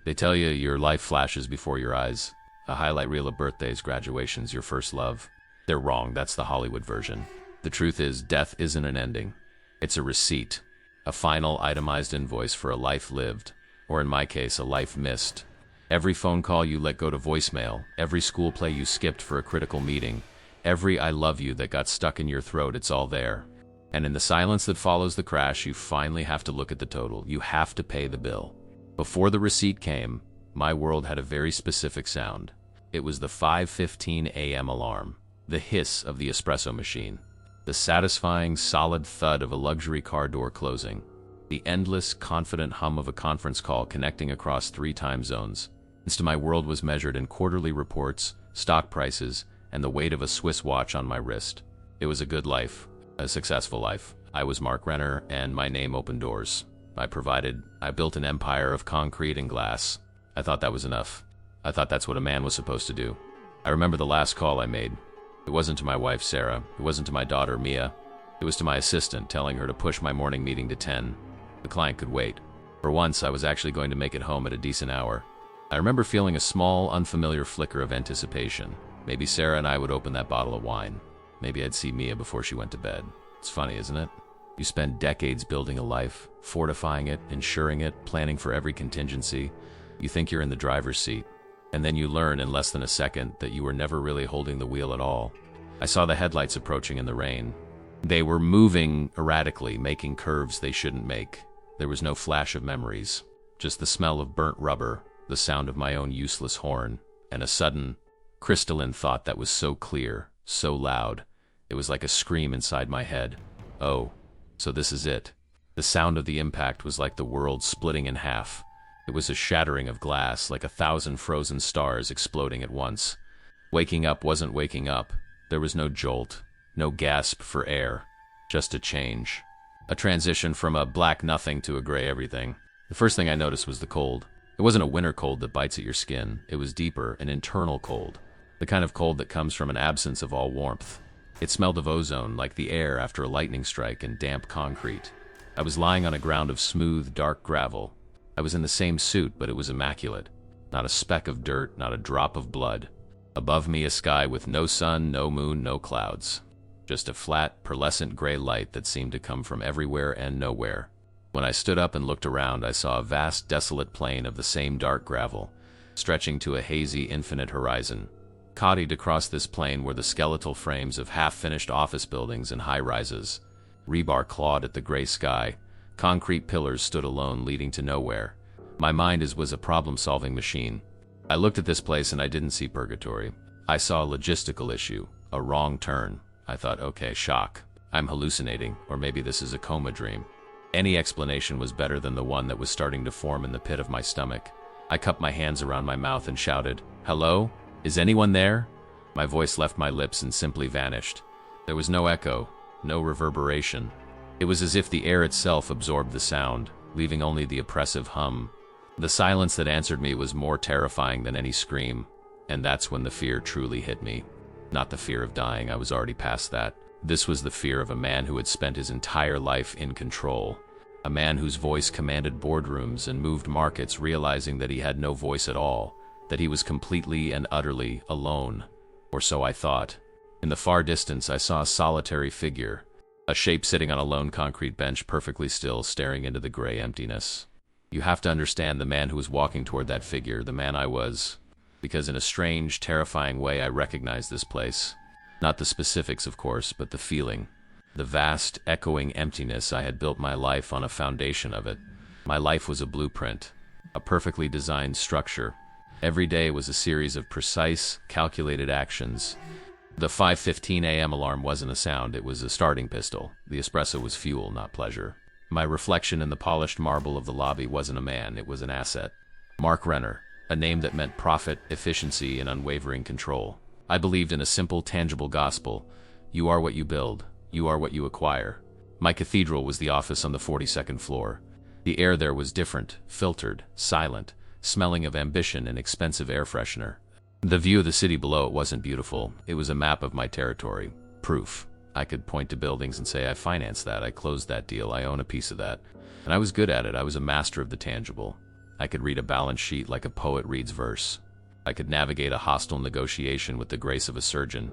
They tell you your life flashes before your eyes. A highlight reel of birthdays, graduations, your first love. They're wrong, that's the Hollywood version. The truth is, death isn't an ending. It's a receipt. A final itemized invoice for a life lived, or in my case, a life missed. Every phone call you let go to voicemail, every school play you skipped for a critical meeting, every I love you that got stuck in your throat, it's all there. And in the silence that follows the crash, you finally have to look at the total. You have to pay the bill. Before the receipt came, my world had a very specific sound. It was the 5:15 a.m. alarm, the hiss of the espresso machine, the satisfying, solid thud of a luxury car door closing, the endless, confident hum of a conference call connecting across 3 time zones. My world was measured in quarterly reports, stock prices, and the weight of a Swiss watch on my wrist. It was a good life, a successful life. I was Mark Renner, and my name opened doors. I built an empire of concrete and glass. I thought that was enough. I thought that's what a man was supposed to do. I remember the last call I made. It wasn't to my wife, Sarah. It wasn't to my daughter, Mia. It was to my assistant, telling her to push my morning meeting to 10. The client could wait. For once, I was actually going to make it home at a decent hour. I remember feeling a small, unfamiliar flicker of anticipation. Maybe Sarah and I would open that bottle of wine. Maybe I'd see Mia before she went to bed. It's funny, isn't it? You spend decades building a life, fortifying it, ensuring it, planning for every contingency. You think you're in the driver's seat. And then you learn in less than a second that you were never really holding the wheel at all. I saw the headlights approaching in the rain. They were moving erratically, making curves they shouldn't make. There was no flash of memories, just the smell of burnt rubber, the sound of my own useless horn, and a sudden, crystalline thought that was so clear, so loud, it was like a scream inside my head. Oh, so this is it. The sound of the impact was like the world splitting in half. It was a shattering of glass, like 1,000 frozen stars exploding at once. Waking up wasn't waking up. There was no jolt, no gasp for air, just a change. A transition from a black nothing to a gray everything. The first thing I noticed was the cold. It wasn't a winter cold that bites at your skin. It was deeper, an internal cold. The kind of cold that comes from an absence of all warmth. It smelled of ozone, like the air after a lightning strike, and damp concrete. I was lying on a ground of smooth, dark gravel. I was in the same suit, but it was immaculate. Not a speck of dirt, not a drop of blood. Above me, a sky with no sun, no moon, no clouds. Just a flat, pearlescent gray light that seemed to come from everywhere and nowhere. When I stood up and looked around, I saw a vast, desolate plain of the same dark gravel, stretching to a hazy, infinite horizon. Cottied across this plain were the skeletal frames of half-finished office buildings and high-rises. Rebar clawed at the gray sky. Concrete pillars stood alone, leading to nowhere. My mind was a problem-solving machine. I looked at this place and I didn't see purgatory. I saw a logistical issue, a wrong turn. I thought, okay, shock. I'm hallucinating, or maybe this is a coma dream. Any explanation was better than the one that was starting to form in the pit of my stomach. I cupped my hands around my mouth and shouted, "Hello? Is anyone there?" My voice left my lips and simply vanished. There was no echo, no reverberation. It was as if the air itself absorbed the sound, leaving only the oppressive hum. The silence that answered me was more terrifying than any scream, and that's when the fear truly hit me. Not the fear of dying, I was already past that. This was the fear of a man who had spent his entire life in control. A man whose voice commanded boardrooms and moved markets, realizing that he had no voice at all, that he was completely and utterly alone. Or so I thought. In the far distance, I saw a solitary figure, a shape sitting on a lone concrete bench, perfectly still, staring into the gray emptiness. You have to understand the man who was walking toward that figure, the man I was, because in a strange, terrifying way I recognized this place. Not the specifics, of course, but the feeling. The vast, echoing emptiness. I had built my life on a foundation of it. My life was a blueprint, a perfectly designed structure. Every day was a series of precise, calculated actions. The 5:15 a.m. alarm wasn't a sound, it was a starting pistol. The espresso was fuel, not pleasure. My reflection in the polished marble of the lobby wasn't a man, it was an asset. Mark Renner, a name that meant profit, efficiency, and unwavering control. I believed in a simple, tangible gospel. You are what you build. You are what you acquire. My cathedral was the office on the 42nd floor. The air there was different, filtered, silent, smelling of ambition and expensive air freshener. The view of the city below it wasn't beautiful. It was a map of my territory. Proof. I could point to buildings and say, I financed that, I closed that deal, I own a piece of that. And I was good at it. I was a master of the tangible. I could read a balance sheet like a poet reads verse. I could navigate a hostile negotiation with the grace of a surgeon.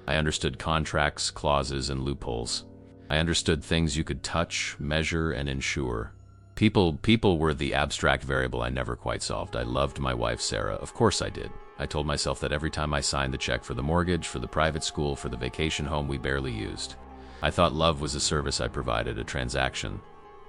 I understood contracts, clauses, and loopholes. I understood things you could touch, measure, and ensure. People were the abstract variable I never quite solved. I loved my wife, Sarah. Of course I did. I told myself that every time I signed the check for the mortgage, for the private school, for the vacation home we barely used. I thought love was a service I provided, a transaction.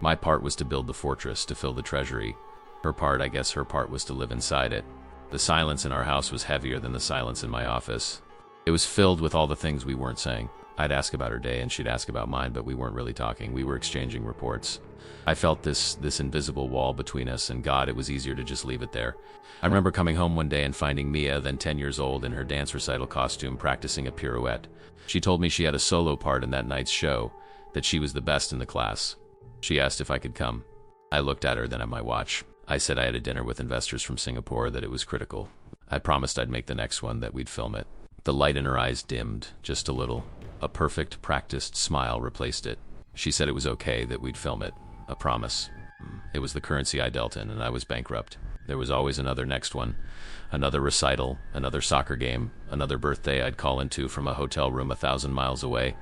My part was to build the fortress, to fill the treasury. Her part was to live inside it. The silence in our house was heavier than the silence in my office. It was filled with all the things we weren't saying. I'd ask about her day and she'd ask about mine, but we weren't really talking. We were exchanging reports. I felt this invisible wall between us, and God, it was easier to just leave it there. I remember coming home one day and finding Mia, then 10 years old, in her dance recital costume, practicing a pirouette. She told me she had a solo part in that night's show, that she was the best in the class. She asked if I could come. I looked at her, then at my watch. I said I had a dinner with investors from Singapore, that it was critical. I promised I'd make the next one, that we'd film it. The light in her eyes dimmed, just a little. A perfect, practiced smile replaced it. She said it was okay, that we'd film it. A promise. It was the currency I dealt in, and I was bankrupt. There was always another next one. Another recital, another soccer game, another birthday I'd call into from a hotel room 1,000 miles away.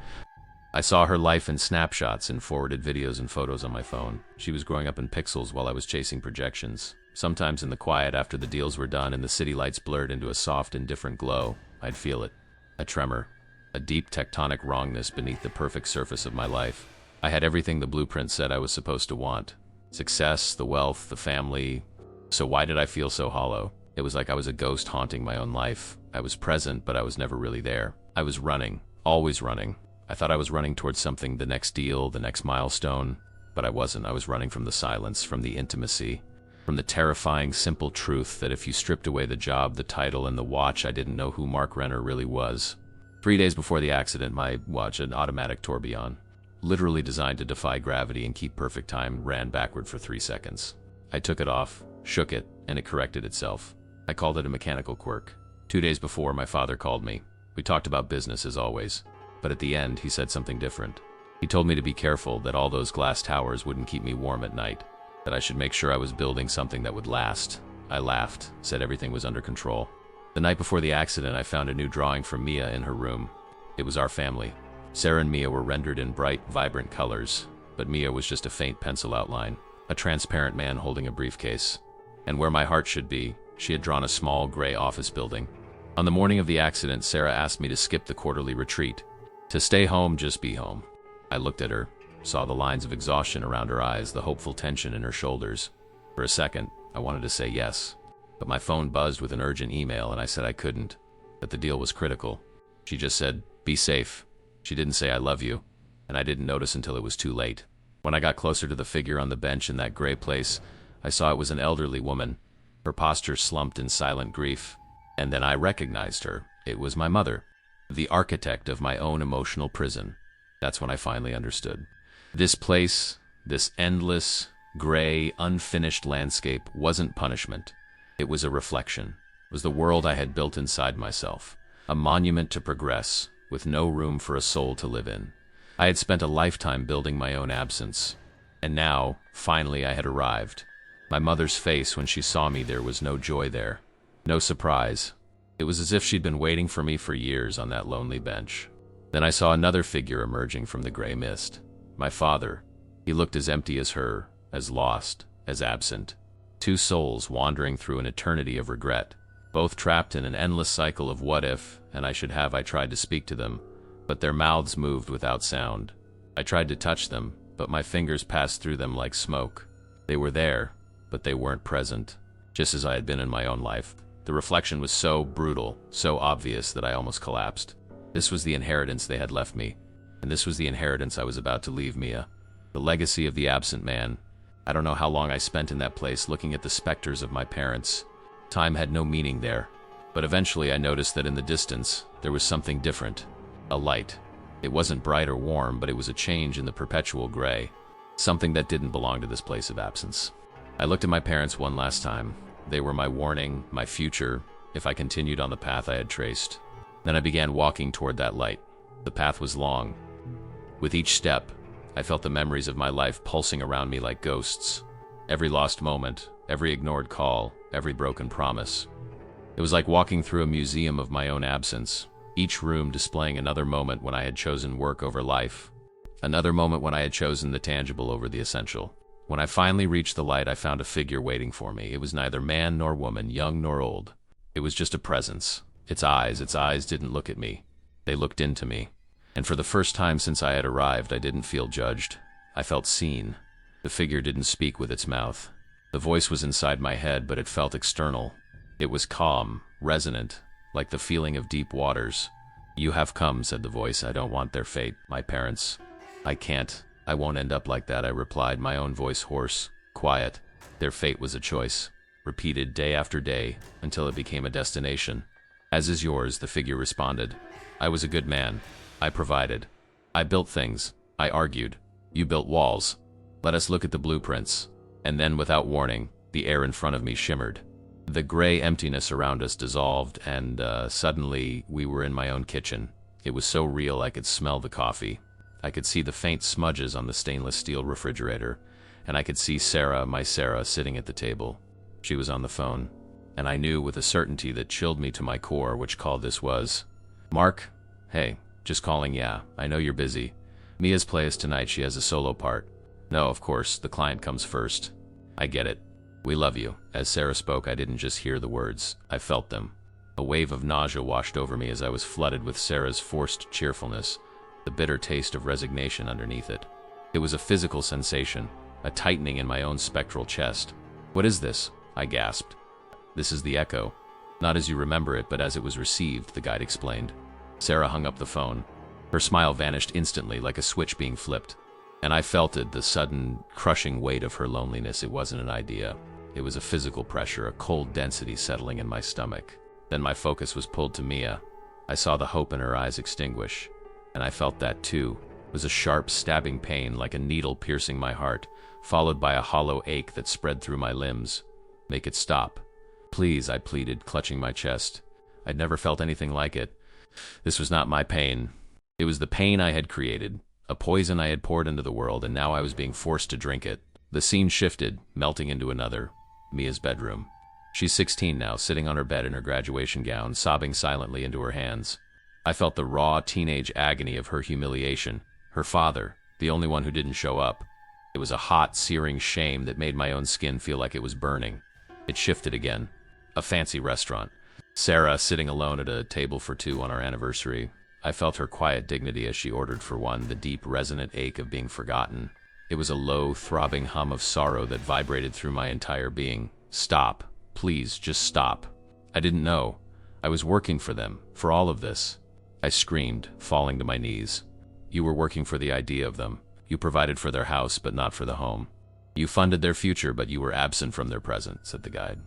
I saw her life in snapshots and forwarded videos and photos on my phone. She was growing up in pixels while I was chasing projections. Sometimes in the quiet after the deals were done and the city lights blurred into a soft, indifferent glow, I'd feel it. A tremor. A deep tectonic wrongness beneath the perfect surface of my life. I had everything the blueprint said I was supposed to want. Success, the wealth, the family. So why did I feel so hollow? It was like I was a ghost haunting my own life. I was present, but I was never really there. I was running, always running. I thought I was running towards something, the next deal, the next milestone. But I wasn't. I was running from the silence, from the intimacy, from the terrifying, simple truth that if you stripped away the job, the title, and the watch, I didn't know who Mark Renner really was. 3 days before the accident, my watch, an automatic tourbillon, literally designed to defy gravity and keep perfect time, ran backward for 3 seconds. I took it off, shook it, and it corrected itself. I called it a mechanical quirk. 2 days before, my father called me. We talked about business as always, but at the end, he said something different. He told me to be careful, that all those glass towers wouldn't keep me warm at night, that I should make sure I was building something that would last. I laughed, said everything was under control. The night before the accident, I found a new drawing from Mia in her room. It was our family. Sarah and Mia were rendered in bright, vibrant colors, but Mia was just a faint pencil outline, a transparent man holding a briefcase. And where my heart should be, she had drawn a small, gray office building. On the morning of the accident, Sarah asked me to skip the quarterly retreat. To stay home, just be home. I looked at her, saw the lines of exhaustion around her eyes, the hopeful tension in her shoulders. For a second, I wanted to say yes, but my phone buzzed with an urgent email and I said I couldn't, that the deal was critical. She just said, "Be safe." She didn't say I love you, and I didn't notice until it was too late. When I got closer to the figure on the bench in that gray place, I saw it was an elderly woman, her posture slumped in silent grief. And then I recognized her. It was my mother, the architect of my own emotional prison. That's when I finally understood. This place, this endless, gray, unfinished landscape wasn't punishment. It was a reflection. It was the world I had built inside myself, a monument to progress, with no room for a soul to live in. I had spent a lifetime building my own absence, and now, finally, I had arrived. My mother's face when she saw me, there was no joy there, no surprise. It was as if she'd been waiting for me for years on that lonely bench. Then I saw another figure emerging from the gray mist. My father. He looked as empty as her, as lost, as absent. Two souls wandering through an eternity of regret, both trapped in an endless cycle of what if, and I tried to speak to them, but their mouths moved without sound. I tried to touch them, but my fingers passed through them like smoke. They were there, but they weren't present, just as I had been in my own life. The reflection was so brutal, so obvious that I almost collapsed. This was the inheritance they had left me, and this was the inheritance I was about to leave Mia. The legacy of the absent man. I don't know how long I spent in that place looking at the specters of my parents. Time had no meaning there, but eventually I noticed that in the distance, there was something different. A light. It wasn't bright or warm, but it was a change in the perpetual gray. Something that didn't belong to this place of absence. I looked at my parents one last time. They were my warning, my future, if I continued on the path I had traced. Then I began walking toward that light. The path was long. With each step, I felt the memories of my life pulsing around me like ghosts. Every lost moment, every ignored call, every broken promise. It was like walking through a museum of my own absence, each room displaying another moment when I had chosen work over life, another moment when I had chosen the tangible over the essential. When I finally reached the light, I found a figure waiting for me. It was neither man nor woman, young nor old. It was just a presence. Its eyes didn't look at me. They looked into me. And for the first time since I had arrived, I didn't feel judged. I felt seen. The figure didn't speak with its mouth. The voice was inside my head, but it felt external. It was calm, resonant, like the feeling of deep waters. "You have come," said the voice. "I don't want their fate, my parents." "I can't. I won't end up like that," I replied, my own voice hoarse, quiet. "Their fate was a choice, repeated day after day, until it became a destination. As is yours," the figure responded. "I was a good man. I provided. I built things. I argued. You built walls. Let us look at the blueprints." And then, without warning, the air in front of me shimmered. The gray emptiness around us dissolved, and suddenly we were in my own kitchen. It was so real I could smell the coffee. I could see the faint smudges on the stainless steel refrigerator, and I could see Sarah, my Sarah, sitting at the table. She was on the phone, and I knew with a certainty that chilled me to my core which call this was. "Mark? Hey, just calling, yeah. I know you're busy. Mia's play is tonight. She has a solo part." "No, of course, the client comes first." "I get it. We love you." As Sarah spoke, I didn't just hear the words. I felt them. A wave of nausea washed over me as I was flooded with Sarah's forced cheerfulness, the bitter taste of resignation underneath it. It was a physical sensation, a tightening in my own spectral chest. "What is this?" I gasped. "This is the echo. Not as you remember it, but as it was received," the guide explained. Sarah hung up the phone. Her smile vanished instantly, like a switch being flipped. And I felt it, the sudden, crushing weight of her loneliness. It wasn't an idea. It was a physical pressure, a cold density settling in my stomach. Then my focus was pulled to Mia. I saw the hope in her eyes extinguish. And I felt that too. It was a sharp, stabbing pain, like a needle piercing my heart, followed by a hollow ache that spread through my limbs. "Make it stop. Please," I pleaded, clutching my chest. I'd never felt anything like it. This was not my pain. It was the pain I had created. A poison I had poured into the world, and now I was being forced to drink it. The scene shifted, melting into another. Mia's bedroom. She's 16 now, sitting on her bed in her graduation gown, sobbing silently into her hands. I felt the raw teenage agony of her humiliation. Her father, the only one who didn't show up. It was a hot, searing shame that made my own skin feel like it was burning. It shifted again. A fancy restaurant. Sarah sitting alone at a table for two on our anniversary. I felt her quiet dignity as she ordered for one, the deep, resonant ache of being forgotten. It was a low, throbbing hum of sorrow that vibrated through my entire being. "Stop. Please, just stop." I didn't know. I was working for them, for all of this. I screamed, falling to my knees. "You were working for the idea of them. You provided for their house, but not for the home. You funded their future, but you were absent from their present," said the guide.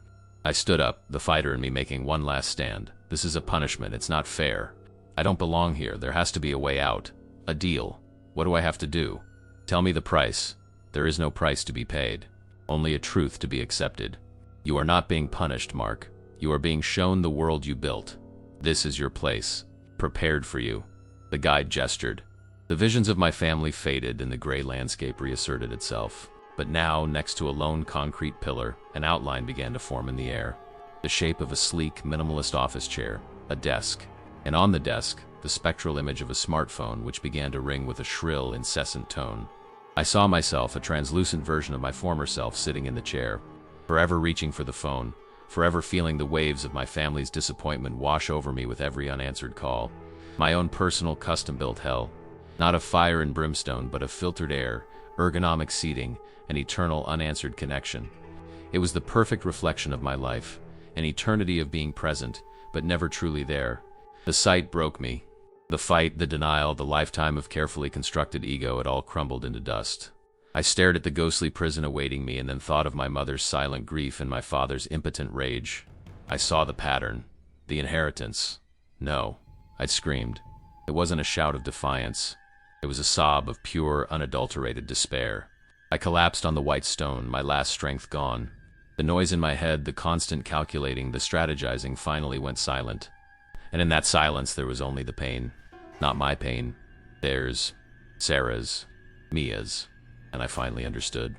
I stood up, the fighter in me making one last stand. "This is a punishment. It's not fair. I don't belong here. There has to be a way out. A deal. What do I have to do? Tell me the price." "There is no price to be paid. Only a truth to be accepted. You are not being punished, Mark. You are being shown the world you built. This is your place. Prepared for you." The guide gestured. The visions of my family faded and the gray landscape reasserted itself. But now, next to a lone concrete pillar, an outline began to form in the air. The shape of a sleek, minimalist office chair, a desk, and on the desk, the spectral image of a smartphone which began to ring with a shrill, incessant tone. I saw myself, a translucent version of my former self, sitting in the chair, forever reaching for the phone, forever feeling the waves of my family's disappointment wash over me with every unanswered call. My own personal, custom-built hell. Not of fire and brimstone, but of filtered air, ergonomic seating, and eternal unanswered connection. It was the perfect reflection of my life, an eternity of being present, but never truly there. The sight broke me. The fight, the denial, the lifetime of carefully constructed ego had all crumbled into dust. I stared at the ghostly prison awaiting me and then thought of my mother's silent grief and my father's impotent rage. I saw the pattern, the inheritance. "No," I screamed. It wasn't a shout of defiance. It was a sob of pure, unadulterated despair. I collapsed on the white stone, my last strength gone. The noise in my head, the constant calculating, the strategizing finally went silent. And in that silence there was only the pain. Not my pain. Theirs. Sarah's. Mia's. And I finally understood.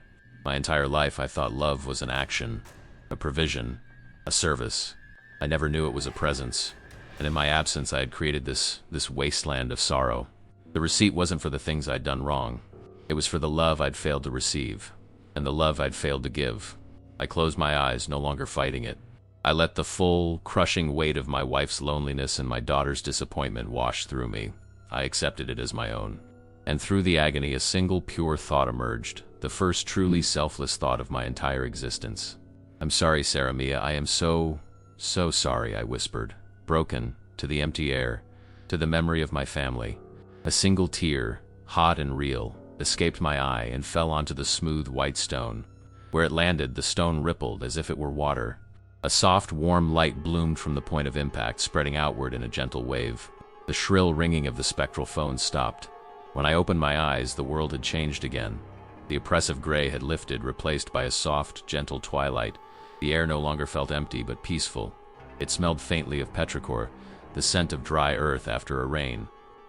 My entire life I thought love was an action, a provision, a service. I never knew it was a presence, and in my absence I had created this wasteland of sorrow. The receipt wasn't for the things I'd done wrong. It was for the love I'd failed to receive, and the love I'd failed to give. I closed my eyes, no longer fighting it. I let the full, crushing weight of my wife's loneliness and my daughter's disappointment wash through me. I accepted it as my own. And through the agony, a single pure thought emerged, the first truly selfless thought of my entire existence. "I'm sorry, Sarah Mia, I am so sorry," I whispered, broken, to the empty air, to the memory of my family. A single tear, hot and real, escaped my eye and fell onto the smooth white stone. Where it landed, the stone rippled as if it were water. A soft, warm light bloomed from the point of impact, spreading outward in a gentle wave. The shrill ringing of the spectral phone stopped. When I opened my eyes, the world had changed again. The oppressive gray had lifted, replaced by a soft, gentle twilight. The air no longer felt empty, but peaceful. It smelled faintly of petrichor, the scent of dry earth after a rain.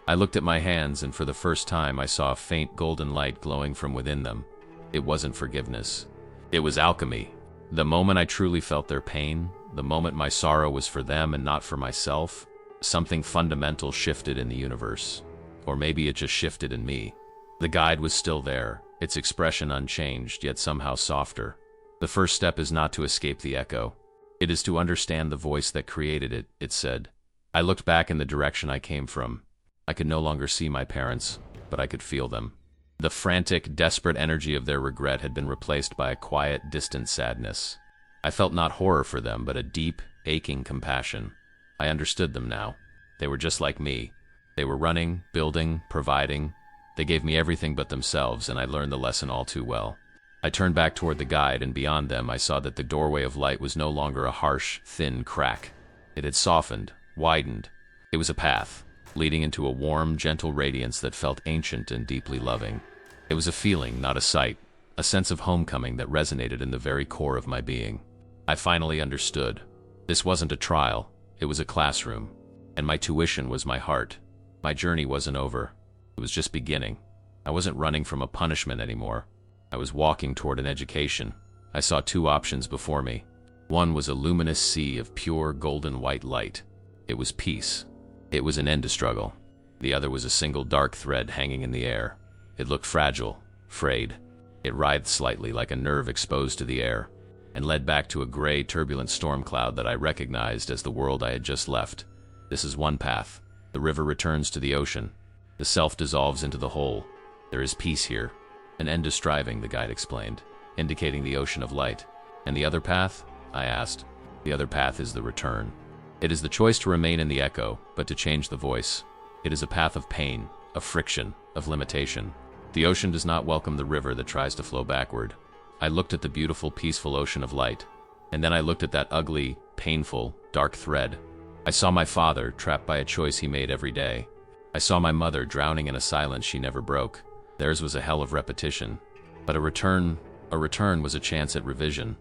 I looked at my hands, and for the first time I saw a faint golden light glowing from within them. It wasn't forgiveness. It was alchemy. The moment I truly felt their pain, the moment my sorrow was for them and not for myself, something fundamental shifted in the universe. Or maybe it just shifted in me. The guide was still there, its expression unchanged, yet somehow softer. "The first step is not to escape the echo. It is to understand the voice that created it," it said. I looked back in the direction I came from. I could no longer see my parents, but I could feel them. The frantic, desperate energy of their regret had been replaced by a quiet, distant sadness. I felt not horror for them, but a deep, aching compassion. I understood them now. They were just like me. They were running, building, providing. They gave me everything but themselves, and I learned the lesson all too well. I turned back toward the guide, and beyond them I saw that the doorway of light was no longer a harsh, thin crack. It had softened, widened. It was a path, leading into a warm, gentle radiance that felt ancient and deeply loving. It was a feeling, not a sight, a sense of homecoming that resonated in the very core of my being. I finally understood. This wasn't a trial, it was a classroom, and my tuition was my heart. My journey wasn't over. It was just beginning. I wasn't running from a punishment anymore. I was walking toward an education. I saw two options before me. One was a luminous sea of pure golden white light. It was peace. It was an end to struggle. The other was a single dark thread hanging in the air. It looked fragile, frayed. It writhed slightly like a nerve exposed to the air, and led back to a gray, turbulent storm cloud that I recognized as the world I had just left. This is one path. The river returns to the ocean. The self dissolves into the whole. There is peace here. An end to striving, the guide explained, indicating the ocean of light. And the other path? I asked. The other path is the return. It is the choice to remain in the echo, but to change the voice. It is a path of pain, of friction, of limitation. The ocean does not welcome the river that tries to flow backward. I looked at the beautiful, peaceful ocean of light, and then I looked at that ugly, painful, dark thread. I saw my father, trapped by a choice he made every day. I saw my mother drowning in a silence she never broke. Theirs was a hell of repetition. But a return was a chance at revision.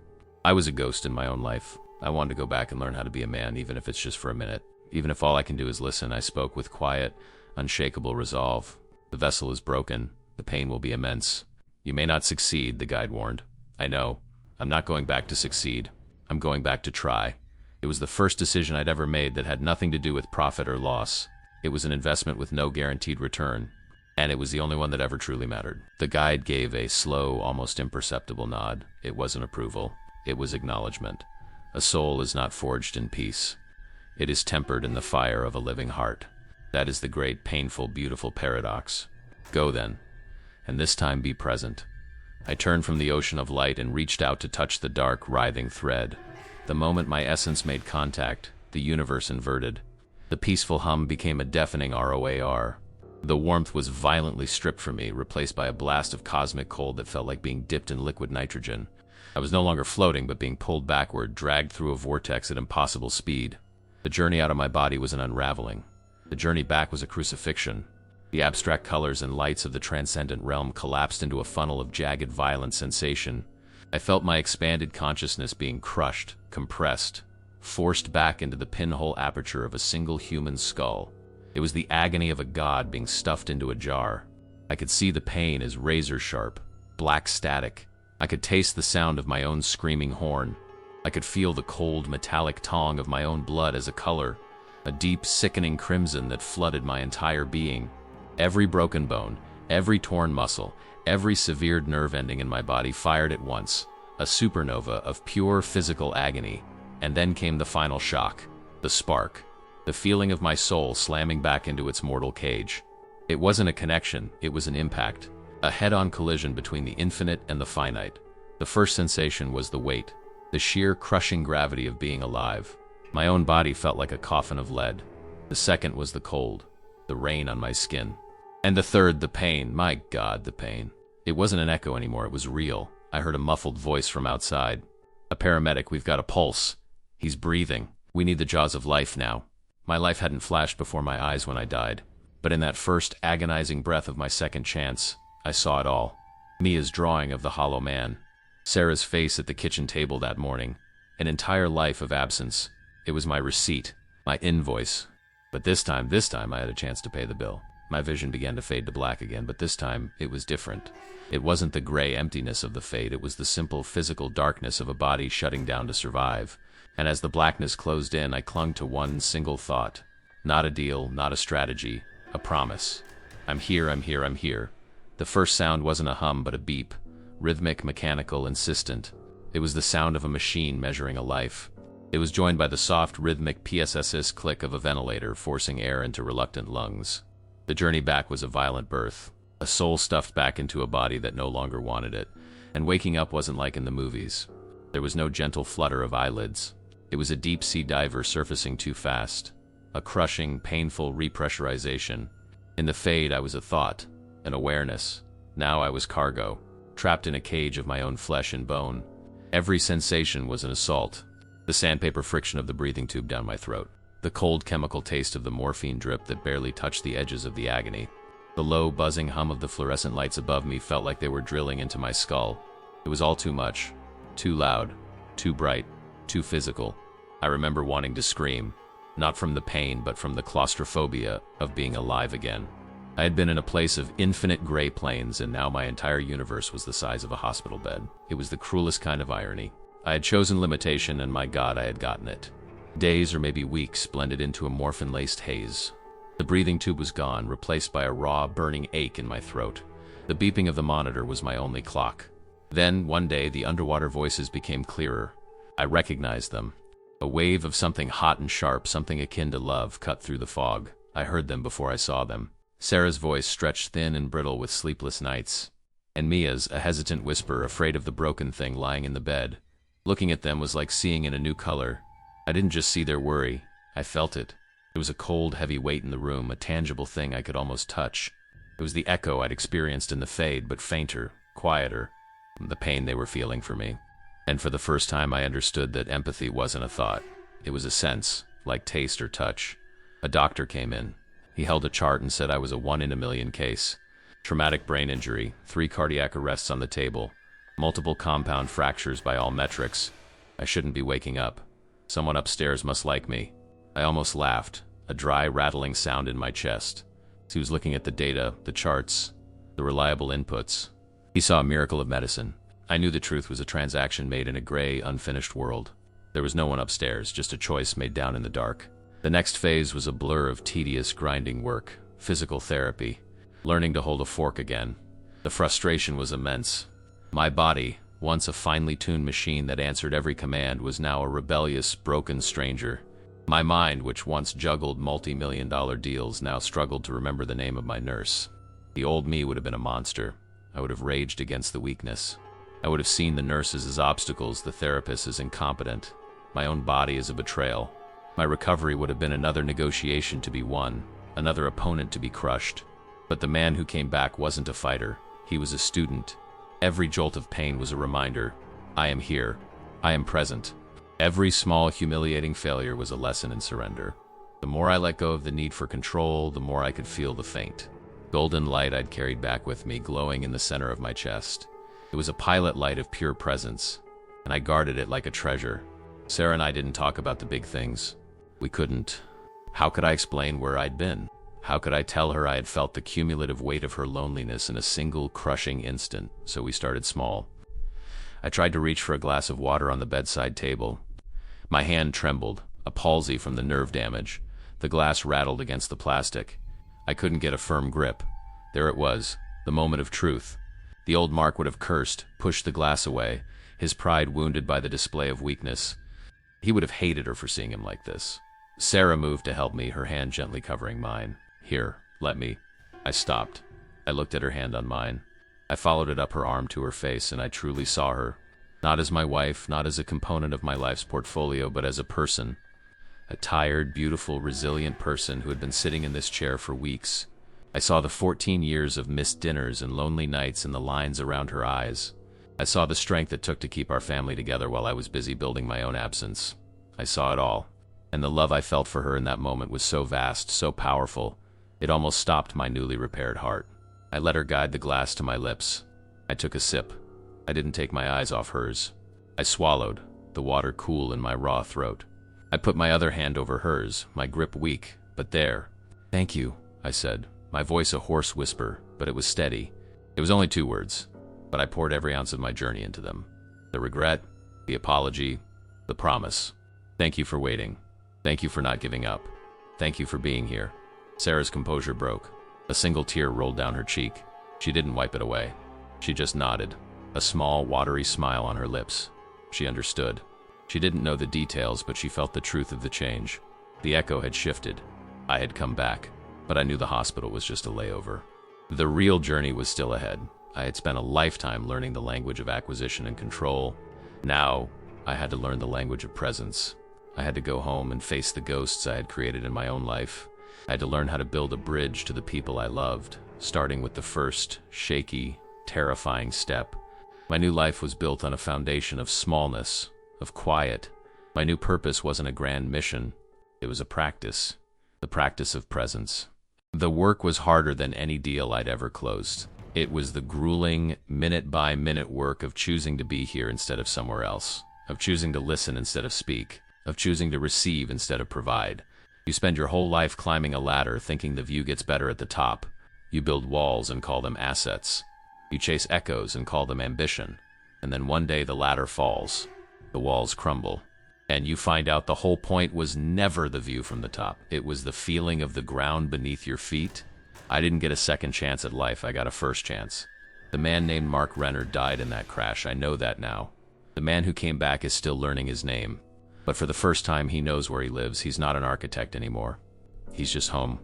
I was a ghost in my own life. I wanted to go back and learn how to be a man, even if it's just for a minute. Even if all I can do is listen, I spoke with quiet, unshakable resolve. The vessel is broken. The pain will be immense. You may not succeed, the guide warned. I know. I'm not going back to succeed. I'm going back to try. It was the first decision I'd ever made that had nothing to do with profit or loss. It was an investment with no guaranteed return. And it was the only one that ever truly mattered. The guide gave a slow, almost imperceptible nod. It wasn't approval. It was acknowledgement. A soul is not forged in peace. It is tempered in the fire of a living heart. That is the great, painful, beautiful paradox. Go then, and this time be present. I turned from the ocean of light and reached out to touch the dark, writhing thread. The moment my essence made contact, the universe inverted. The peaceful hum became a deafening ROAR. The warmth was violently stripped from me, replaced by a blast of cosmic cold that felt like being dipped in liquid nitrogen. I was no longer floating, but being pulled backward, dragged through a vortex at impossible speed. The journey out of my body was an unraveling. The journey back was a crucifixion. The abstract colors and lights of the transcendent realm collapsed into a funnel of jagged, violent sensation. I felt my expanded consciousness being crushed, compressed, forced back into the pinhole aperture of a single human skull. It was the agony of a god being stuffed into a jar. I could see the pain as razor-sharp, black static, I could taste the sound of my own screaming horn. I could feel the cold, metallic tang of my own blood as a color, a deep, sickening crimson that flooded my entire being. Every broken bone, every torn muscle, every severed nerve ending in my body fired at once, a supernova of pure physical agony. And then came the final shock, the spark, the feeling of my soul slamming back into its mortal cage. It wasn't a connection, it was an impact, a head-on collision between the infinite and the finite. The first sensation was the weight, the sheer crushing gravity of being alive. My own body felt like a coffin of lead. The second was the cold, the rain on my skin. And the third, the pain. My God, the pain. It wasn't an echo anymore, it was real. I heard a muffled voice from outside. "A paramedic, we've got a pulse. He's breathing. We need the jaws of life now." My life hadn't flashed before my eyes when I died. But in that first agonizing breath of my second chance, I saw it all. Mia's drawing of the hollow man. Sarah's face at the kitchen table that morning. An entire life of absence. It was my receipt, my invoice. But this time I had a chance to pay the bill. My vision began to fade to black again, but this time it was different. It wasn't the gray emptiness of the fade, it was the simple physical darkness of a body shutting down to survive. And as the blackness closed in, I clung to one single thought. Not a deal, not a strategy, a promise. I'm here, I'm here, I'm here. The first sound wasn't a hum, but a beep. Rhythmic, mechanical, insistent. It was the sound of a machine measuring a life. It was joined by the soft, rhythmic PSSS click of a ventilator forcing air into reluctant lungs. The journey back was a violent birth. A soul stuffed back into a body that no longer wanted it. And waking up wasn't like in the movies. There was no gentle flutter of eyelids. It was a deep-sea diver surfacing too fast. A crushing, painful repressurization. In the fade, I was a thought, an awareness. Now I was cargo, trapped in a cage of my own flesh and bone. Every sensation was an assault. The sandpaper friction of the breathing tube down my throat. The cold chemical taste of the morphine drip that barely touched the edges of the agony. The low, buzzing hum of the fluorescent lights above me felt like they were drilling into my skull. It was all too much. Too loud. Too bright. Too physical. I remember wanting to scream. Not from the pain, but from the claustrophobia of being alive again. I had been in a place of infinite gray plains, and now my entire universe was the size of a hospital bed. It was the cruelest kind of irony. I had chosen limitation, and my God, I had gotten it. Days or maybe weeks blended into a morphine-laced haze. The breathing tube was gone, replaced by a raw, burning ache in my throat. The beeping of the monitor was my only clock. Then, one day, the underwater voices became clearer. I recognized them. A wave of something hot and sharp, something akin to love, cut through the fog. I heard them before I saw them. Sarah's voice stretched thin and brittle with sleepless nights. And Mia's, a hesitant whisper, afraid of the broken thing lying in the bed. Looking at them was like seeing in a new color. I didn't just see their worry. I felt it. It was a cold, heavy weight in the room, a tangible thing I could almost touch. It was the echo I'd experienced in the fade, but fainter, quieter. The pain they were feeling for me. And for the first time I understood that empathy wasn't a thought. It was a sense, like taste or touch. A doctor came in. He held a chart and said I was a 1 in a million case. Traumatic brain injury, 3 cardiac arrests on the table, multiple compound fractures by all metrics. I shouldn't be waking up. Someone upstairs must like me. I almost laughed, a dry, rattling sound in my chest. He was looking at the data, the charts, the reliable inputs. He saw a miracle of medicine. I knew the truth was a transaction made in a gray, unfinished world. There was no one upstairs, just a choice made down in the dark. The next phase was a blur of tedious, grinding work, physical therapy, learning to hold a fork again. The frustration was immense. My body, once a finely tuned machine that answered every command, was now a rebellious, broken stranger. My mind, which once juggled multi-million-dollar deals, now struggled to remember the name of my nurse. The old me would have been a monster. I would have raged against the weakness. I would have seen the nurses as obstacles, the therapists as incompetent, my own body as a betrayal. My recovery would have been another negotiation to be won, another opponent to be crushed. But the man who came back wasn't a fighter. He was a student. Every jolt of pain was a reminder. I am here. I am present. Every small, humiliating failure was a lesson in surrender. The more I let go of the need for control, the more I could feel the faint golden light I'd carried back with me, glowing in the center of my chest. It was a pilot light of pure presence, and I guarded it like a treasure. Sarah and I didn't talk about the big things. We couldn't. How could I explain where I'd been? How could I tell her I had felt the cumulative weight of her loneliness in a single crushing instant? So we started small. I tried to reach for a glass of water on the bedside table. My hand trembled, a palsy from the nerve damage. The glass rattled against the plastic. I couldn't get a firm grip. There it was, the moment of truth. The old Mark would have cursed, pushed the glass away, his pride wounded by the display of weakness. He would have hated her for seeing him like this. Sarah moved to help me, her hand gently covering mine. Here, let me. I stopped. I looked at her hand on mine. I followed it up her arm to her face, and I truly saw her. Not as my wife, not as a component of my life's portfolio, but as a person. A tired, beautiful, resilient person who had been sitting in this chair for weeks. I saw the 14 years of missed dinners and lonely nights in the lines around her eyes. I saw the strength it took to keep our family together while I was busy building my own absence. I saw it all. And the love I felt for her in that moment was so vast, so powerful, it almost stopped my newly repaired heart. I let her guide the glass to my lips. I took a sip. I didn't take my eyes off hers. I swallowed, the water cool in my raw throat. I put my other hand over hers, my grip weak, but there. Thank you, I said, my voice a hoarse whisper, but it was steady. It was only 2 words, but I poured every ounce of my journey into them. The regret, the apology, the promise. Thank you for waiting. Thank you for not giving up. Thank you for being here. Sarah's composure broke. A single tear rolled down her cheek. She didn't wipe it away. She just nodded, a small, watery smile on her lips. She understood. She didn't know the details, but she felt the truth of the change. The echo had shifted. I had come back, but I knew the hospital was just a layover. The real journey was still ahead. I had spent a lifetime learning the language of acquisition and control. Now, I had to learn the language of presence. I had to go home and face the ghosts I had created in my own life. I had to learn how to build a bridge to the people I loved, starting with the first, shaky, terrifying step. My new life was built on a foundation of smallness, of quiet. My new purpose wasn't a grand mission. It was a practice, the practice of presence. The work was harder than any deal I'd ever closed. It was the grueling, minute-by-minute work of choosing to be here instead of somewhere else, of choosing to listen instead of speak, of choosing to receive instead of provide. You spend your whole life climbing a ladder thinking the view gets better at the top. You build walls and call them assets. You chase echoes and call them ambition. And then one day the ladder falls. The walls crumble. And you find out the whole point was never the view from the top. It was the feeling of the ground beneath your feet. I didn't get a second chance at life. I got a first chance. The man named Mark Renner died in that crash. I know that now. The man who came back is still learning his name. But for the first time, he knows where he lives. He's not an architect anymore. He's just home.